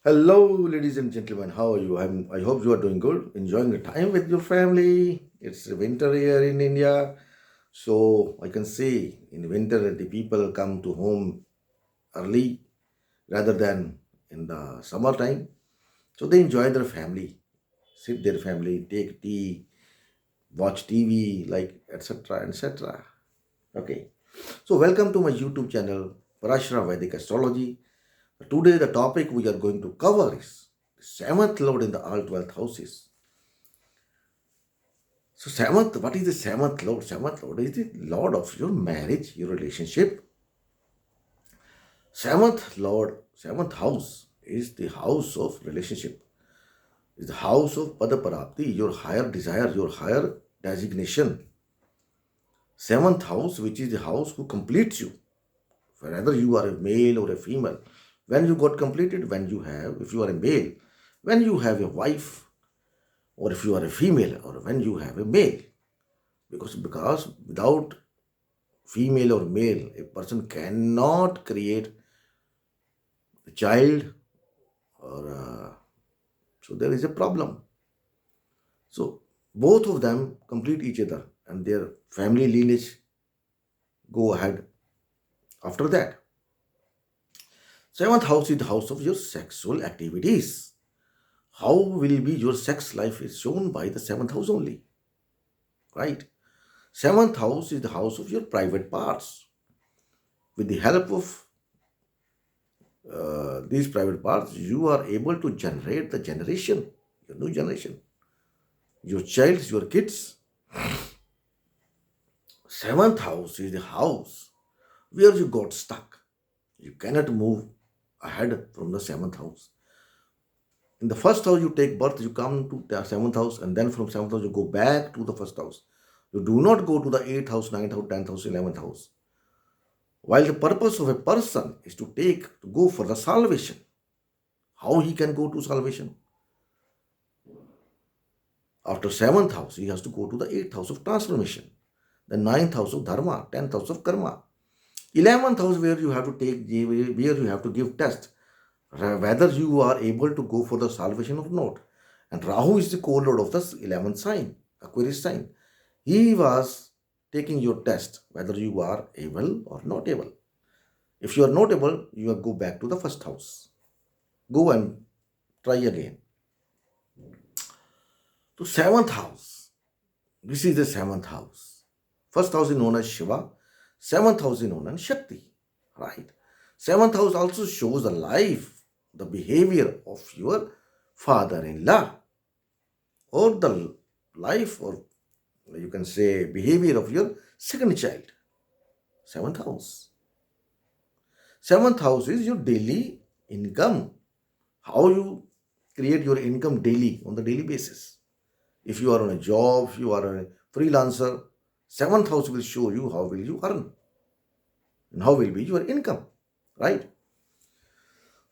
Hello, ladies and gentlemen. How are you? I hope you are doing good, enjoying the time with your family. It's winter here in India, so I can say in winter the people come to home early rather than in the summertime. So they enjoy their family, sit their family, take tea, watch TV, like etc. etc. Okay. So welcome to my YouTube channel, Parashara Vedic Astrology. Today, the topic we are going to cover is the seventh lord in the all 12th houses. So, seventh, what is the seventh lord? Seventh lord is the lord of your marriage, your relationship. Seventh lord, seventh house is the house of relationship, is the house of Padaparapti, your higher desire, your higher designation. Seventh house, which is the house who completes you, whether you are a male or a female. When you got completed, when you have, if you are a male, when you have a wife, or if you are a female, or when you have a male, because without female or male a person cannot create a child, or so there is a problem. So both of them complete each other and their family lineage go ahead after that. Seventh house is the house of your sexual activities. How will be your sex life is shown by the seventh house only, right? Seventh house is the house of your private parts. With the help of these private parts, you are able to generate the generation, your new generation, your child, your kids. Seventh house is the house where you got stuck. You cannot move ahead from the seventh house. In the first house, you take birth, you come to the seventh house, and then from seventh house, you go back to the first house. You do not go to the eighth house, ninth house, tenth house, 11th house. While the purpose of a person is to go for the salvation, how he can go to salvation? After seventh house, he has to go to the eighth house of transformation, the ninth house of dharma, tenth house of karma, 11th house where you have to where you have to give test whether you are able to go for the salvation or not. And Rahu is the co-lord of the 11th sign, Aquarius sign. He was taking your test whether you are able or not able. If you are not able, you go back to the first house. Go and try again. To seventh house. This is the seventh house. First house is known as Shiva. Seventh house is known as Shakti. Right? Seventh house also shows the life, the behavior of your father-in-law, or the life, or you can say behavior of your second child. Seventh house. Seventh house is your daily income. How you create your income daily on the daily basis. If you are on a job, if you are a freelancer, seventh house will show you how will you earn and how will be your income, right?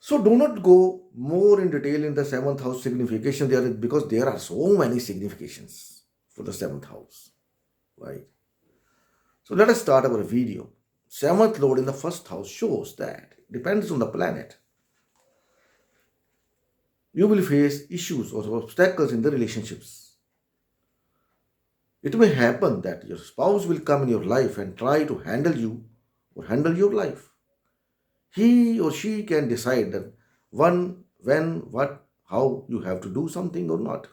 So do not go more in detail in the seventh house signification there, because there are so many significations for the seventh house, right? So let us start our video. Seventh lord in the first house shows that depends on the planet. You will face issues or obstacles in the relationships. It may happen that your spouse will come in your life and try to handle you or handle your life. He or she can decide that when, what, how you have to do something or not.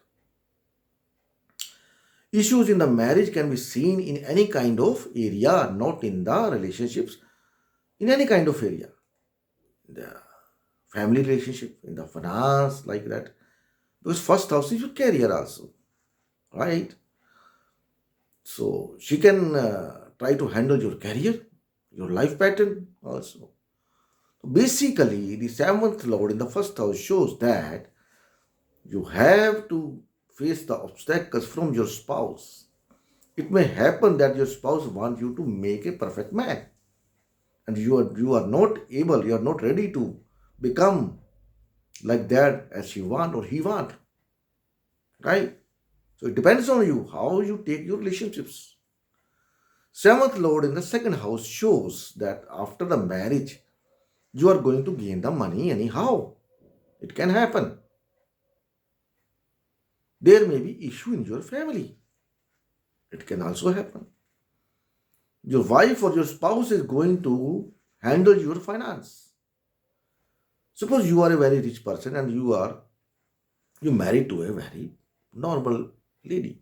Issues in the marriage can be seen in any kind of area, not in the relationships, in any kind of area. The family relationship, in the finance, like that. Because first house is your career also, right? So she can try to handle your career, your life pattern also. Basically, the seventh lord in the first house shows that you have to face the obstacles from your spouse. It may happen that your spouse wants you to make a perfect man, and you are not able, you are not ready to become like that as she want or he want, right? So it depends on you how you take your relationships. Seventh lord in the second house shows that after the marriage, you are going to gain the money anyhow. It can happen. There may be issue in your family. It can also happen. Your wife or your spouse is going to handle your finance. Suppose you are a very rich person and you married to a very normal lady.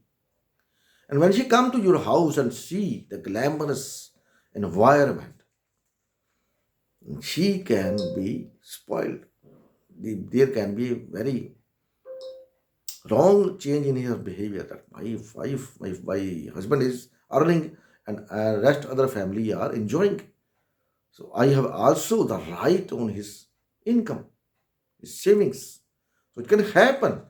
And when she come to your house and see the glamorous environment, she can be spoiled. There can be a very wrong change in her behavior that my husband is earning and rest other family are enjoying. So I have also the right on his income, his savings. So it can happen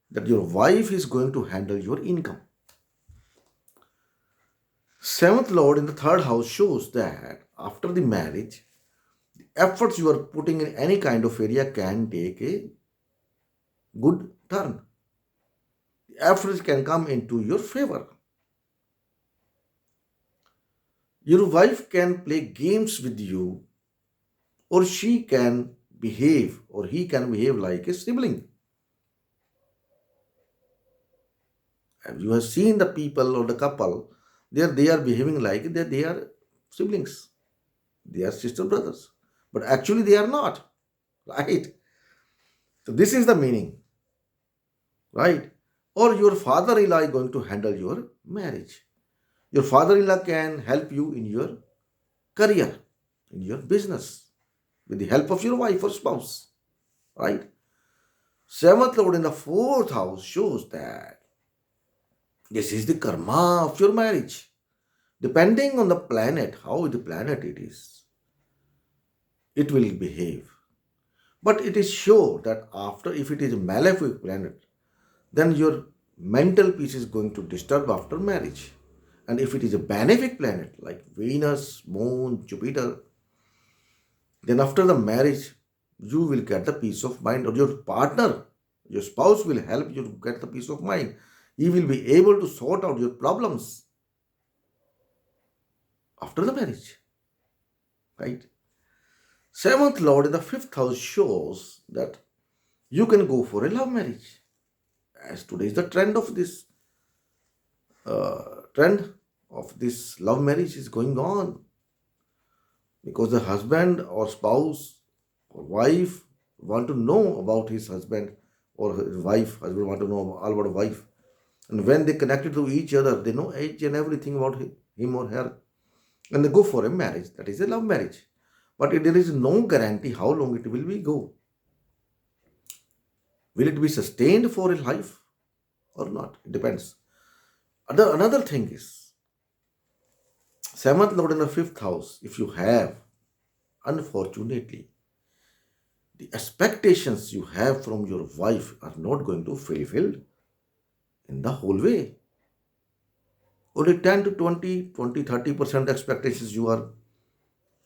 that your wife is going to handle your income. Seventh Lord in the third house shows that after the marriage, efforts you are putting in any kind of area can take a good turn. The efforts can come into your favor. Your wife can play games with you, or she can behave, or he can behave like a sibling. And you have seen the people or the couple, they are behaving like they are siblings, they are sister brothers, but actually they are not, right? So this is the meaning, right? Or your father-in-law is going to handle your marriage. Your father-in-law can help you in your career, in your business, with the help of your wife or spouse, right? Seventh Lord in the fourth house shows that this is the karma of your marriage. Depending on the planet, how the planet it is, it will behave. But it is sure that after, if it is a malefic planet, then your mental peace is going to disturb after marriage. And if it is a benefic planet like Venus, Moon, Jupiter, then after the marriage, you will get the peace of mind, or your partner, your spouse will help you to get the peace of mind. He will be able to sort out your problems after the marriage, right? Seventh Lord in the fifth house shows that you can go for a love marriage. As today is the trend of this love marriage is going on, because the husband or spouse or wife want to know about his husband, or his wife, husband want to know all about wife. And when they connected to each other, they know each and everything about him or her. And they go for a marriage. That is a love marriage. But there is no guarantee how long it will be go. Will it be sustained for a life or not? It depends. Another thing is, seventh Lord in the fifth house, if you have, unfortunately, the expectations you have from your wife are not going to fulfilled in the whole way. Only 10 to 30% expectations you are,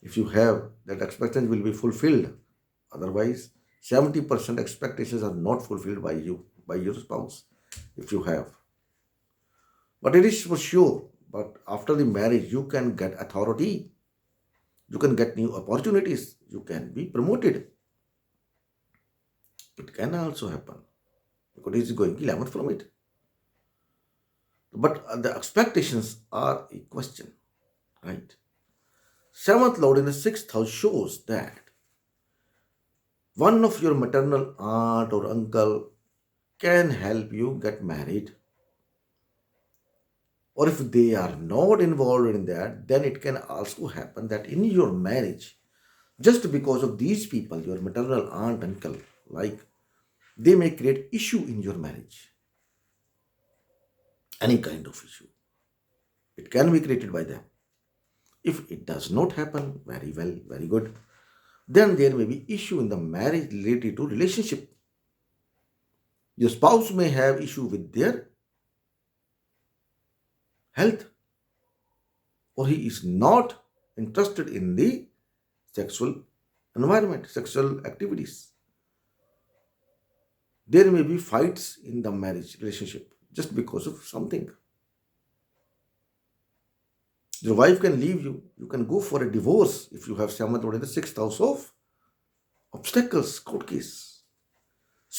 if you have, that expectation will be fulfilled. Otherwise, 70% expectations are not fulfilled by you, by your spouse, if you have. But it is for sure, but after the marriage, you can get authority, you can get new opportunities, you can be promoted. It can also happen because it is going 11th from it. But the expectations are a question, right? Seventh Lord in the sixth house shows that one of your maternal aunt or uncle can help you get married. Or if they are not involved in that, then it can also happen that in your marriage, just because of these people, your maternal aunt, uncle, like, they may create issue in your marriage. Any kind of issue. It can be created by them. If it does not happen, very well, very good. Then there may be issue in the marriage related to relationship. Your spouse may have issue with their health, or he is not interested in the sexual environment, sexual activities. There may be fights in the marriage relationship just because of something. Your wife can leave you. You can go for a divorce if you have seventh or in the sixth house of obstacles, court case.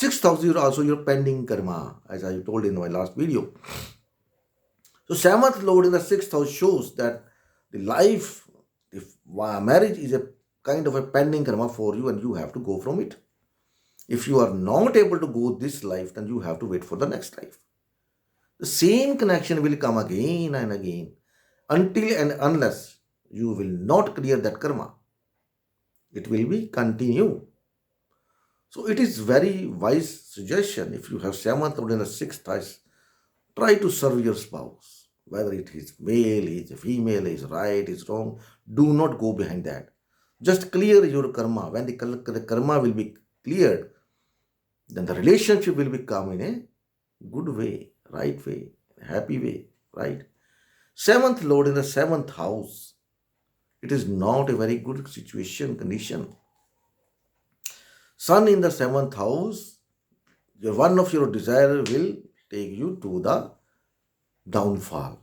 Sixth house is also your pending karma, as I told in my last video. So seventh lord in the sixth house shows that the life, if marriage is a kind of a pending karma for you and you have to go from it. If you are not able to go this life, then you have to wait for the next life. The same connection will come again and again until and unless you will not clear that karma. It will be continue. So it is very wise suggestion. If you have seventh or in the sixth house, try to serve your spouse. Whether it is male, is female, is right, is wrong. Do not go behind that. Just clear your karma. When the karma will be cleared, then the relationship will become in a good way, right way, happy way, right? Seventh lord in the seventh house. It is not a very good situation, condition. Sun in the seventh house, one of your desire will take you to the downfall.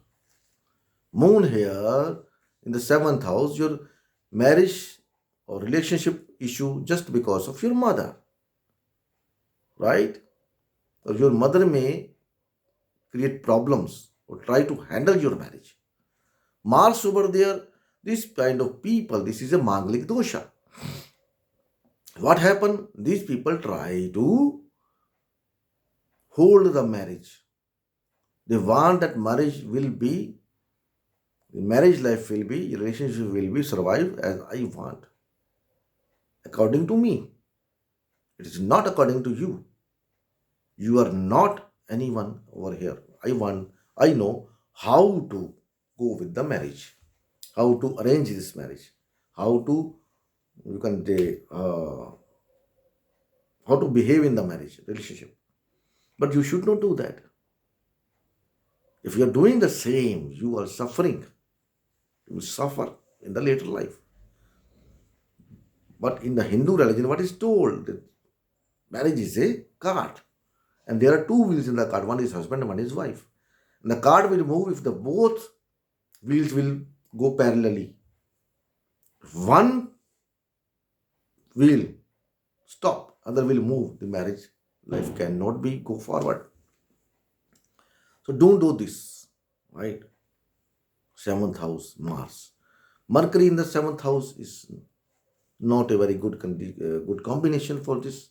Moon here in the seventh house, your marriage or relationship issue just because of your mother, right? Or your mother may create problems or try to handle your marriage. Mars over there, this kind of people, this is a Manglik dosha. What happened? These people try to hold the marriage. They want that marriage will be, the marriage life will be, relationship will be survive as I want. According to me. It is not according to you. You are not anyone over here. I know how to go with the marriage, how to arrange this marriage, how to, you can say, how to behave in the marriage relationship. But you should not do that. If you are doing the same, you are suffering. You will suffer in the later life. But in the Hindu religion, what is told? That marriage is a cart. And there are two wheels in the cart. One is husband and one is wife. And the cart will move if the both wheels will go parallelly. If one wheel stop, other will move, the marriage life cannot be go forward. So don't do this, right? Seventh house, Mars. Mercury in the seventh house is not a very good combination for this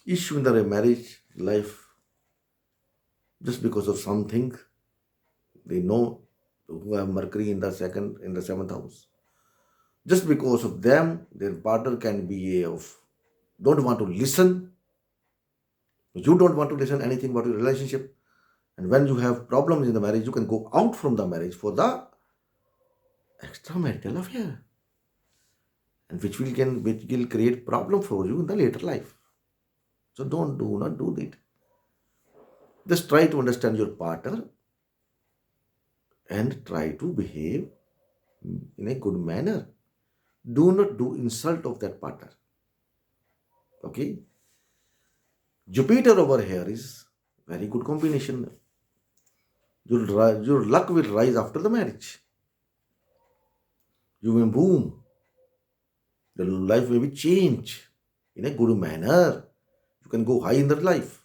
issue in the marriage life. Just because of something, they know who have Mercury in the seventh house. Just because of them, their partner can be of don't want to listen. You don't want to listen anything about your relationship. And when you have problems in the marriage, you can go out from the marriage for the extramarital affair. And which will create problem for you in the later life. So do not do that. Just try to understand your partner and try to behave in a good manner. Do not do insult of that partner. Okay? Jupiter over here is very good combination. Your luck will rise after the marriage. You will boom. Your life will be changed in a good manner. You can go high in the life.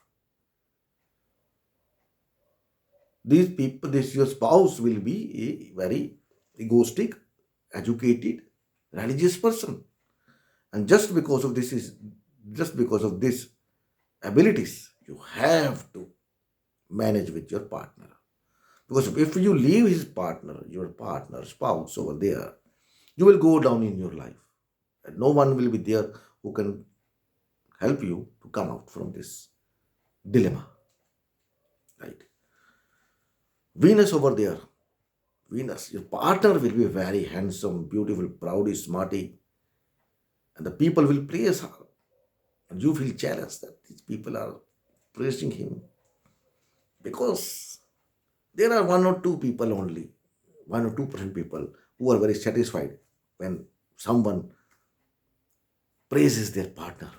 These people, your spouse will be a very egoistic, educated, religious person. And just because of this abilities, you have to manage with your partner. Because if you leave your partner, spouse over there, you will go down in your life. And no one will be there who can help you to come out from this dilemma. Right? Venus over there. Venus, your partner will be very handsome, beautiful, proud, smarty. And the people will praise her. And you feel jealous that these people are praising him. Because there are 1 or 2 people only, 1 or 2% people who are very satisfied when someone praises their partner.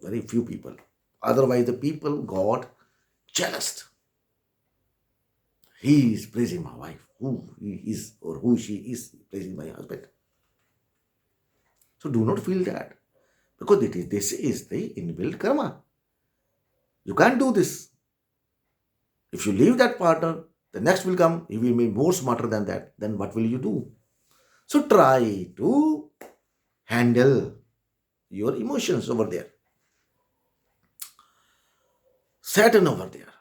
Very few people. Otherwise, the people got jealous. He is praising my wife. Who he is or who she is praising my husband. So do not feel that. Because this is the inbuilt karma. You can't do this. If you leave that partner, the next will come, he will be more smarter than that. Then what will you do? So try to handle your emotions over there. Saturn over there.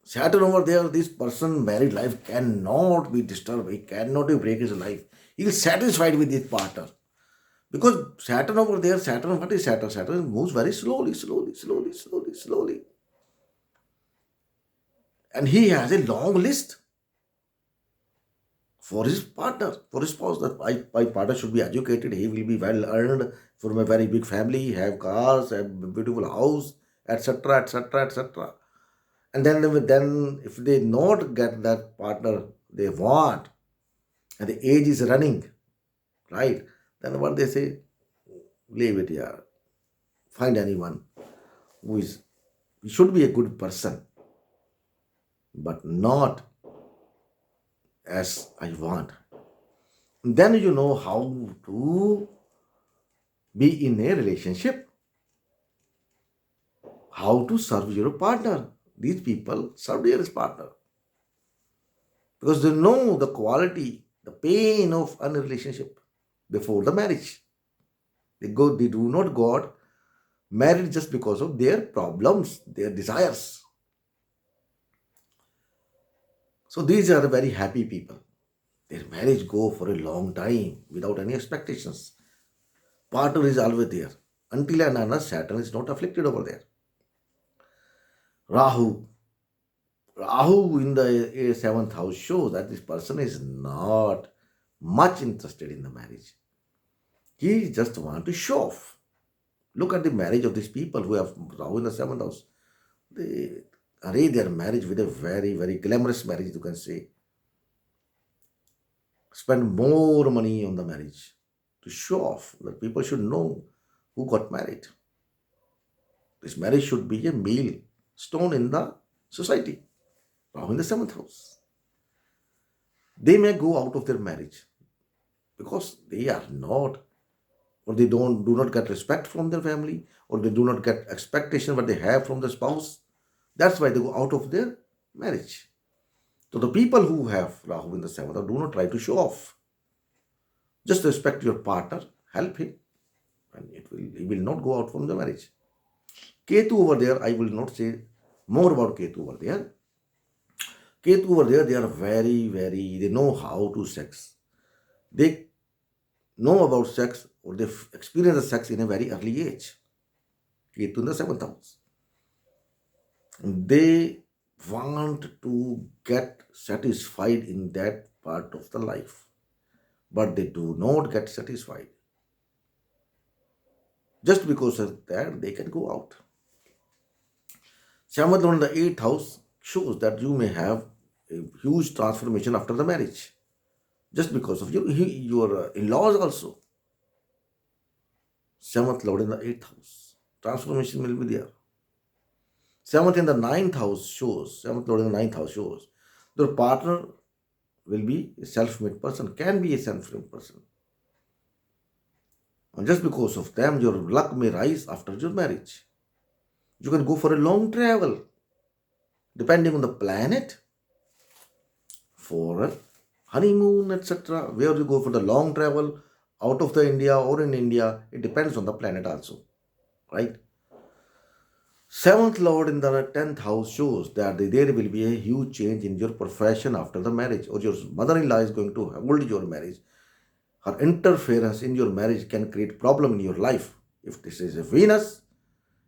Saturn over there, this person married life cannot be disturbed. He cannot break his life. He is satisfied with his partner. Because Saturn over there, Saturn, what is Saturn? Saturn moves very slowly, slowly, slowly, slowly, slowly. And he has a long list for his partner, for his spouse. That my partner should be educated, he will be well earned, from a very big family, have cars, have a beautiful house, etc., etc., etc. And then if they not get that partner they want, and the age is running, right? Then what they say, leave it here. Find anyone who is, he should be a good person, but not as I want. Then you know how to be in a relationship, how to serve your partner. These people serve their partner because they know the quality, the pain of a relationship before the marriage. They do not got married just because of their problems, their desires. So these are the very happy people. Their marriage go for a long time without any expectations. Partner is always there until and unless Saturn is not afflicted over there. Rahu. Rahu in the seventh house shows that this person is not much interested in the marriage. He just want to show off. Look at the marriage of these people who have Rahu in the seventh house. They array their marriage with a very, very glamorous marriage, you can say. Spend more money on the marriage to show off that people should know who got married. This marriage should be a millstone in the society. Rahu in the seventh house. They may go out of their marriage because they are not, or they do not get respect from their family, or they do not get expectation what they have from the spouse. That's why they go out of their marriage. So the people who have Rahu in the seventh house, do not try to show off. Just respect your partner, help him, and he will not go out from the marriage. Ketu over there, I will not say more about Ketu over there. Ketu over there, they are very, very, they know how to sex. They know about sex, or they experience the sex in a very early age. Ketu in the seventh house. They want to get satisfied in that part of the life, but they do not get satisfied. Just because of that, they can go out. Samadhan in the eighth house shows that you may have a huge transformation after the marriage, just because of your in-laws also. Seventh Lord in the eighth house. Transformation will be there. Seventh in the ninth house shows, seventh Lord in the ninth house shows, your partner will be a self-made person, can be a self-made person. And just because of them, your luck may rise after your marriage. You can go for a long travel, depending on the planet, for a honeymoon, etc. Where you go for the long travel, out of the India or in India, it depends on the planet also, right? Seventh Lord in the 10th house shows that there will be a huge change in your profession after the marriage, or your mother-in-law is going to hold your marriage. Her interference in your marriage can create problem in your life. If this is a Venus,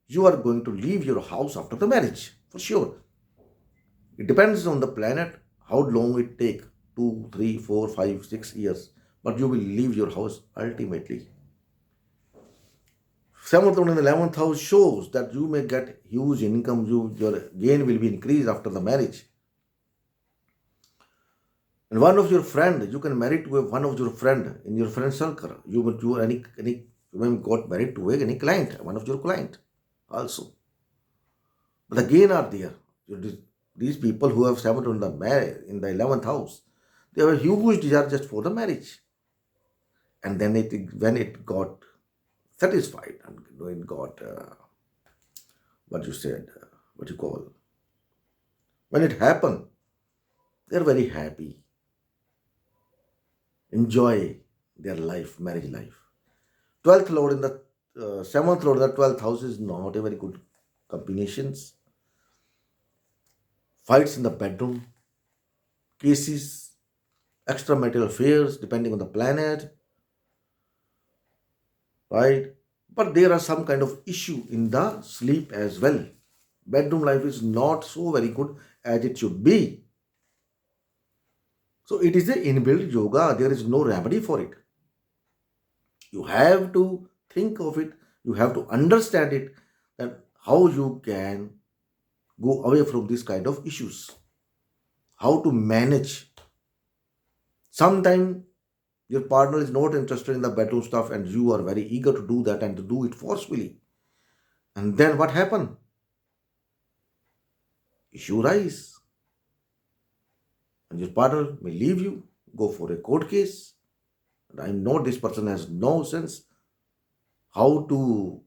you are going to leave your house after the marriage, for sure. It depends on the planet, how long it take, 2, 3, 4, 5, 6 years, but you will leave your house ultimately. Seventh Lord in the 11th house shows that you may get huge income, your gain will be increased after the marriage. And one of your friend, you can marry to one of your friend in your friend circle. You may got married to any client, one of your client also. But the gain are there. These people who have seventh in the 11th house, they have a huge desire just for the marriage. And then when it got satisfied and doing got what you said, what you call. When it happened, they're very happy, enjoy their life, marriage life. 12th Lord in the 7th Lord in the 12th house is not a very good combinations. Fights in the bedroom, cases, extramarital affairs depending on the planet, right? But there are some kind of issue in the sleep as well. Bedroom life is not so very good as it should be. So it is a inbuilt yoga. There is no remedy for it. You have to think of it. You have to understand it, that how you can go away from this kind of issues. How to manage. Sometimes your partner is not interested in the bedroom stuff and you are very eager to do that and to do it forcefully. And then what happen? Issue rise. And your partner may leave you, go for a court case. And I know this person has no sense how to,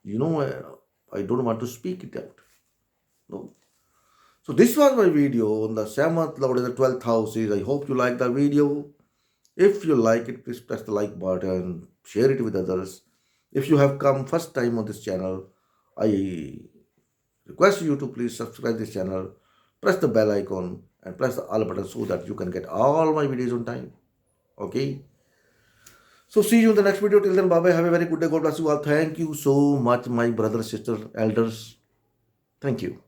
I don't want to speak it out. No. So this was my video on the 7th Lord in the 12th houses. I hope you like the video. If you like it, please press the like button, share it with others. If you have come first time on this channel, I request you to please subscribe this channel, press the bell icon and press the all button so that you can get all my videos on time. Okay. So see you in the next video. Till then, bye bye. Have a very good day. God bless you all. Thank you so much, my brothers, sisters, elders. Thank you.